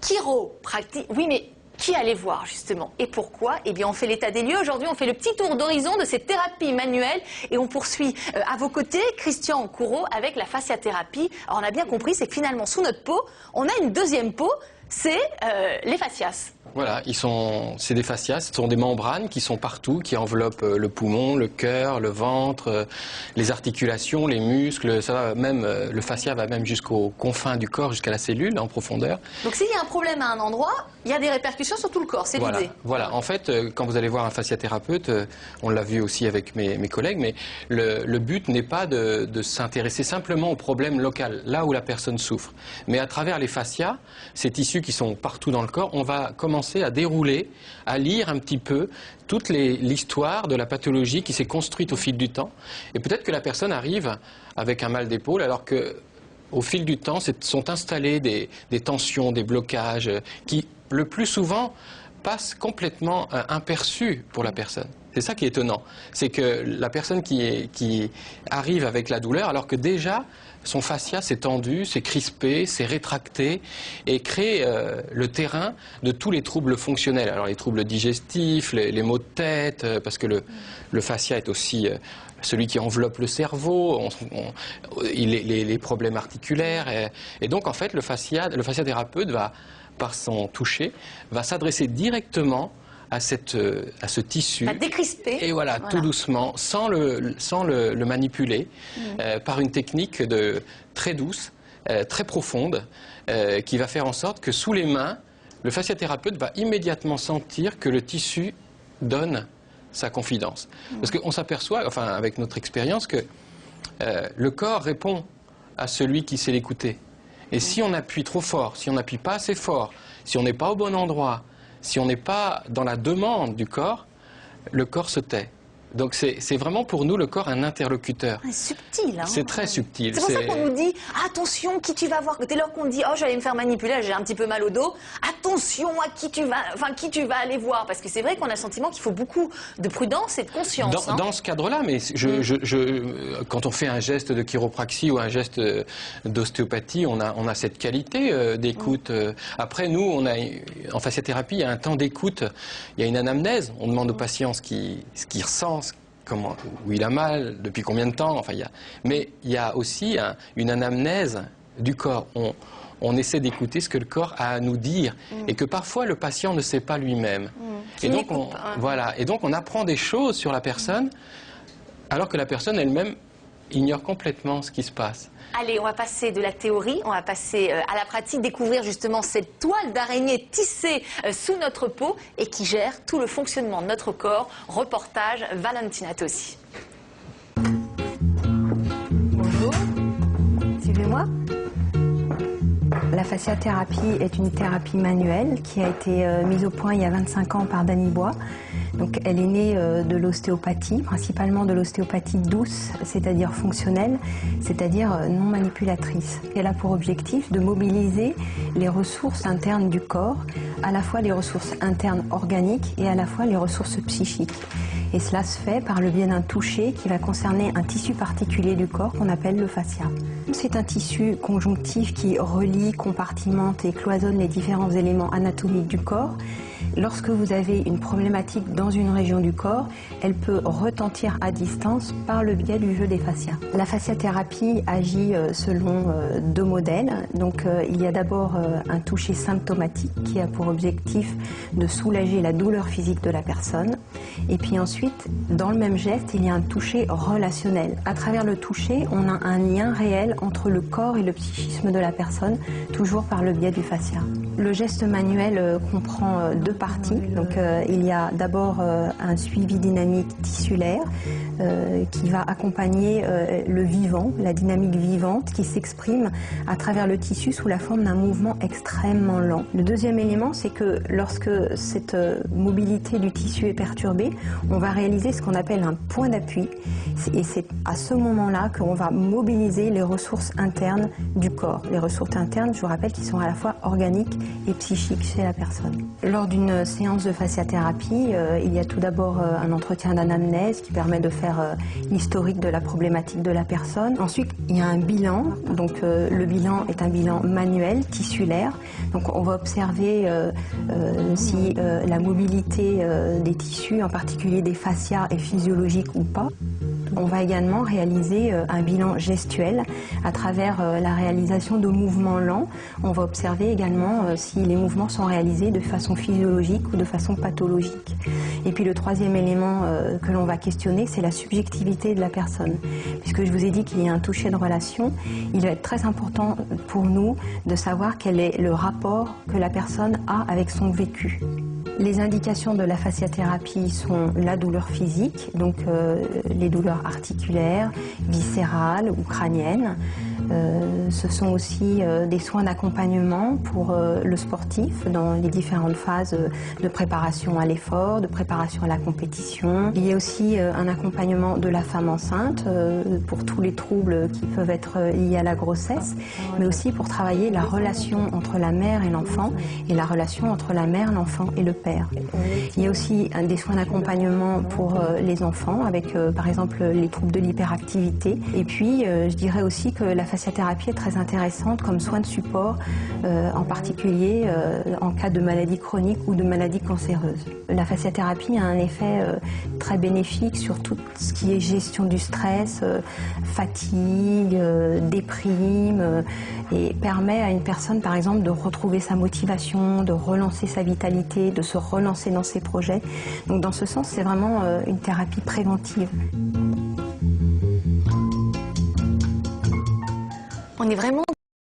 chiropractique. Oui, mais qui allait voir justement et pourquoi? Eh bien, on fait l'état des lieux. Aujourd'hui, on fait le petit tour d'horizon de ces thérapies manuelles et on poursuit à vos côtés Christian Couraud avec la fasciathérapie. Alors, on a bien compris, c'est que finalement, sous notre peau, on a une deuxième peau, c'est les fascias. Voilà, c'est des fascias, ce sont des membranes qui sont partout, qui enveloppent le poumon, le cœur, le ventre, les articulations, les muscles, ça va même, le fascia va même jusqu'aux confins du corps, jusqu'à la cellule, en profondeur. Donc s'il y a un problème à un endroit, il y a des répercussions sur tout le corps, c'est l'idée. Voilà, en fait, quand vous allez voir un fasciathérapeute, on l'a vu aussi avec mes collègues, mais le but n'est pas de s'intéresser simplement au problème local, là où la personne souffre. Mais à travers les fascias, ces tissus qui sont partout dans le corps, on va commencer à dérouler, à lire un petit peu toute l'histoire de la pathologie qui s'est construite au fil du temps. Et peut-être que la personne arrive avec un mal d'épaule alors que au fil du temps sont installées des tensions, des blocages qui le plus souvent passent complètement imperçus pour la personne. C'est ça qui est étonnant, c'est que la personne qui arrive avec la douleur alors que déjà son fascia s'est tendu, s'est crispé, s'est rétracté et crée le terrain de tous les troubles fonctionnels. Alors les troubles digestifs, les maux de tête, parce que le fascia est aussi celui qui enveloppe le cerveau, les problèmes articulaires. Et donc en fait le fasciathérapeute va, par son toucher, va s'adresser directement à ce tissu. À décrisper. Et voilà, tout doucement, sans le manipuler, par une technique très douce, très profonde, qui va faire en sorte que sous les mains, le fasciathérapeute va immédiatement sentir que le tissu donne sa confidence. Parce qu'on s'aperçoit, enfin avec notre expérience, que le corps répond à celui qui sait l'écouter. Et si on appuie trop fort, si on n'appuie pas assez fort, si on n'est pas au bon endroit, si on n'est pas dans la demande du corps, le corps se tait. Donc c'est vraiment pour nous le corps un interlocuteur. C'est subtil. Hein, c'est très subtil. C'est pour ça qu'on nous dit attention qui tu vas voir. Dès lors qu'on dit oh j'allais me faire manipuler, j'ai un petit peu mal au dos. Attention à qui tu vas aller voir, parce que c'est vrai qu'on a le sentiment qu'il faut beaucoup de prudence et de conscience. Dans ce cadre-là, mais quand on fait un geste de chiropraxie ou un geste d'ostéopathie, on a cette qualité d'écoute. Après nous, en fasciathérapie, il y a un temps d'écoute, il y a une anamnèse. On demande au patient ce qu'il ressent. Où il a mal, depuis combien de temps, mais il y a aussi une anamnèse du corps. On essaie d'écouter ce que le corps a à nous dire et que parfois le patient ne sait pas lui-même. Et donc on apprend des choses sur la personne alors que la personne elle-même ignore complètement ce qui se passe. Allez, on va passer de la théorie, on va passer à la pratique, découvrir justement cette toile d'araignée tissée sous notre peau et qui gère tout le fonctionnement de notre corps. Reportage Valentina Tossi. Bonjour, suivez-moi. La fasciathérapie est une thérapie manuelle qui a été mise au point il y a 25 ans par Dany Bois. Donc, elle est née de l'ostéopathie, principalement de l'ostéopathie douce, c'est-à-dire fonctionnelle, c'est-à-dire non manipulatrice. Elle a pour objectif de mobiliser les ressources internes du corps, à la fois les ressources internes organiques et à la fois les ressources psychiques. Et cela se fait par le biais d'un toucher qui va concerner un tissu particulier du corps qu'on appelle le fascia. C'est un tissu conjonctif qui relie, compartimente et cloisonne les différents éléments anatomiques du corps. Lorsque vous avez une problématique dans une région du corps, elle peut retentir à distance par le biais du jeu des fascias. La fasciathérapie agit selon deux modèles. Donc, il y a d'abord un toucher symptomatique qui a pour objectif de soulager la douleur physique de la personne. Et puis ensuite, dans le même geste, il y a un toucher relationnel. À travers le toucher, on a un lien réel entre le corps et le psychisme de la personne, toujours par le biais du fascia. Le geste manuel comprend deux parties. Donc, il y a d'abord un suivi dynamique tissulaire qui va accompagner le vivant, la dynamique vivante qui s'exprime à travers le tissu sous la forme d'un mouvement extrêmement lent. Le deuxième élément, c'est que lorsque cette mobilité du tissu est perturbée, on va réaliser ce qu'on appelle un point d'appui. Et c'est à ce moment-là qu'on va mobiliser les ressources internes du corps. Les ressources internes, je vous rappelle, qui sont à la fois organiques et psychiques chez la personne. Lors d'une séance de fasciathérapie, il y a tout d'abord un entretien d'anamnèse qui permet de faire l'historique de la problématique de la personne. Ensuite, il y a un bilan. Donc le bilan est un bilan manuel, tissulaire. Donc on va observer si la mobilité des tissus, en particulier des fascias, est physiologique ou pas. On va également réaliser un bilan gestuel à travers la réalisation de mouvements lents. On va observer également si les mouvements sont réalisés de façon physiologique ou de façon pathologique. Et puis le troisième élément que l'on va questionner, c'est la subjectivité de la personne. Puisque je vous ai dit qu'il y a un toucher de relation, il va être très important pour nous de savoir quel est le rapport que la personne a avec son vécu. Les indications de la fasciathérapie sont la douleur physique, donc les douleurs articulaires, viscérales ou crâniennes. Ce sont aussi des soins d'accompagnement pour le sportif dans les différentes phases de préparation à l'effort, de préparation à la compétition. Il y a aussi un accompagnement de la femme enceinte pour tous les troubles qui peuvent être liés à la grossesse, mais aussi pour travailler la relation entre la mère et l'enfant et la relation entre la mère, l'enfant et le père. Il y a aussi des soins d'accompagnement pour les enfants avec par exemple les troubles de l'hyperactivité. Et puis je dirais aussi que la fasciathérapie est très intéressante comme soin de support, en particulier en cas de maladie chronique ou de maladie cancéreuse. La fasciathérapie a un effet très bénéfique sur tout ce qui est gestion du stress, fatigue, déprime, et permet à une personne par exemple de retrouver sa motivation, de relancer sa vitalité, de se relancer dans ses projets. Donc dans ce sens, c'est vraiment une thérapie préventive. On est vraiment